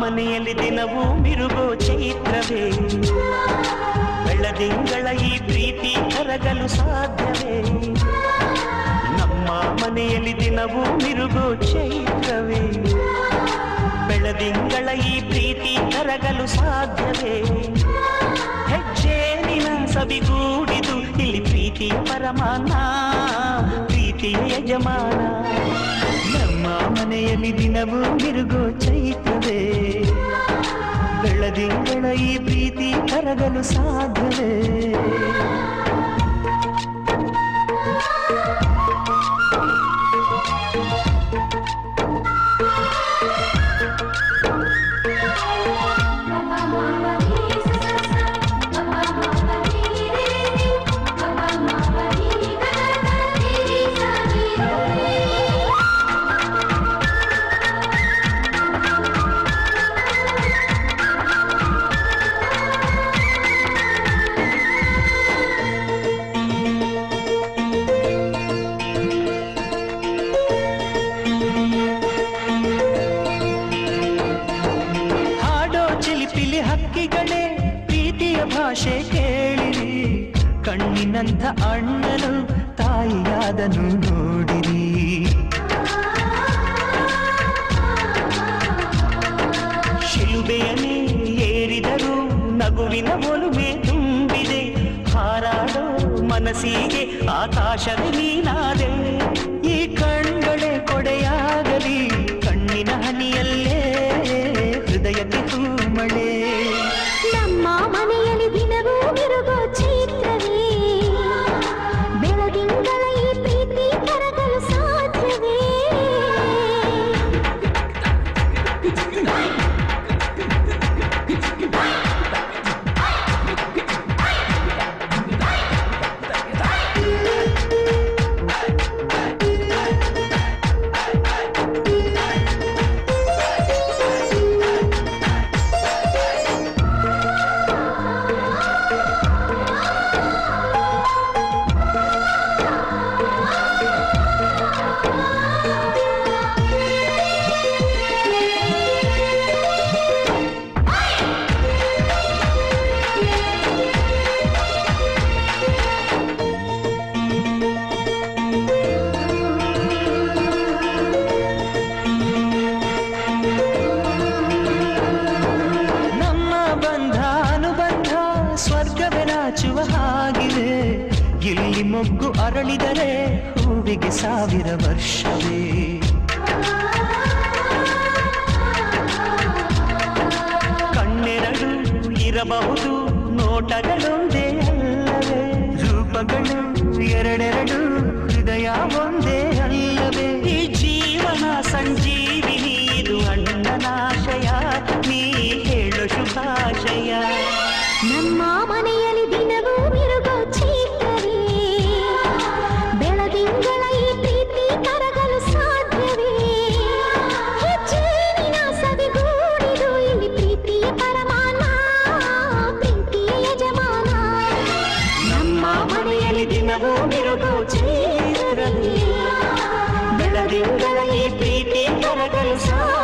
ಮನೆಯಲ್ಲಿ ದಿನವೂ ಮಿರುಗೋ ಚೈತ್ರವೇ ಬೆಳದಿಂಗಳ ಈ ಪ್ರೀತಿ ಕರಗಲು ಸಾಧ್ಯವೇ ನಮ್ಮ ಮನೆಯಲ್ಲಿ ದಿನವೂ ಮಿರುಗೋ ಚೈತ್ರವೇ ಬೆಳದಿಂಗಳ ಈ ಪ್ರೀತಿ ಕರಗಲು ಸಾಧ್ಯವೇ ಹೆಜ್ಜೇನಿನ ಸಬಿಗೂಡಿದು ಇಲ್ಲಿ ಪ್ರೀತಿಯ ಪರಮಾನ ಪ್ರೀತಿಯ ಯಜಮಾನ ನಮ್ಮ ಮನೆಯಲ್ಲಿ ದಿನವೂ ಮಿರುಗೋ ಚೈತ್ರವೇ ಬೆಳದಿಂಗಳ ಈ ಪ್ರೀತಿ ಕರಗಲು ಸಾಧ್ಯವೇ ಹಕ್ಕಿಗಳೇ ಪ್ರೀತಿಯ ಭಾಷೆ ಕೇಳಿರಿ ಕಣ್ಣಿನಂಥ ಅಣ್ಣನು ತಾಯಿಯಾದನು ನೋಡಿರಿ ಶಿಲುಬೆಯನ್ನೇ ಏರಿದರು ನಗುವಿನ ಒಲುಮೆ ತುಂಬಿದೆ ಹಾರಾಡೋ ಮನಸ್ಸಿಗೆ ಆಕಾಶವೇ ನೀನಾದೆ ಈ ಕಣ್ಗಳೇ ಕೊಡೆಯಾಗಲಿ ಕಣ್ಣಿನ ಹನಿಯಲ್ಲೇ ಹೃದಯಕ್ಕೆ ಹೂಮಳೆ ನಮ್ಮ ಮನೆಯಲ್ಲಿ ದಿನವೂ ಮಿರುಗೋ ಚೈತ್ರವೇ ಬೆಳದಿಂಗಳ ಈ ಪ್ರೀತಿ ಕರಗಲು ಸಾಧ್ಯವೇ ಸ್ವರ್ಗವೇ ನಾಚುವ ಹಾಗಿದೆ ಇಲ್ಲಿ ಮೊಗ್ಗು ಅರಳಿದರೆ ಹೂವಿಗೆ 1000 ವರ್ಷವೇ ಕಣ್ಣೆರಡು ಇರಬಹುದು ನೋಟಗಳೊಂದೇ ಅಲ್ಲವೇ ರೂಪಗಳು ಎರಡೆರಡು ಹೃದಯ ಒಂದೇ ಅಲ್ಲವೇ ಈ ಜೀವನ ಸಂಜೀವಿನಿ ಇದು ಅಣ್ಣನಾಶಯ ನೀ ಹೇಳು ಶುಭಾಶಯ ನಮ್ಮ ಮನೆಯಲ್ಲಿ ದಿನವೂ ಮಿರುಗೋ ಚೈತ್ರವೇ ಬೆಳದಿಂಗಳ ಈ ಪ್ರೀತಿ ಕರಗಲು ಸಾಧ್ಯವೇ ಹೆಜ್ಜೇನಿನ ಸವಿಗೂಡಿದು ಇಲ್ಲಿ ಪ್ರೀತಿಯ ಪರಮಾನ ಪ್ರೀತಿಯ ಯಜಮಾನ ನಮ್ಮ ಮನೆಯಲ್ಲಿ ದಿನವೂ ಮಿರುಗೋ ಚೈತ್ರವೇ ಬೆಳದಿಂಗಳ ಈ ಪ್ರೀತಿ ಕರಗಲು ಸಾಧ್ಯವೇ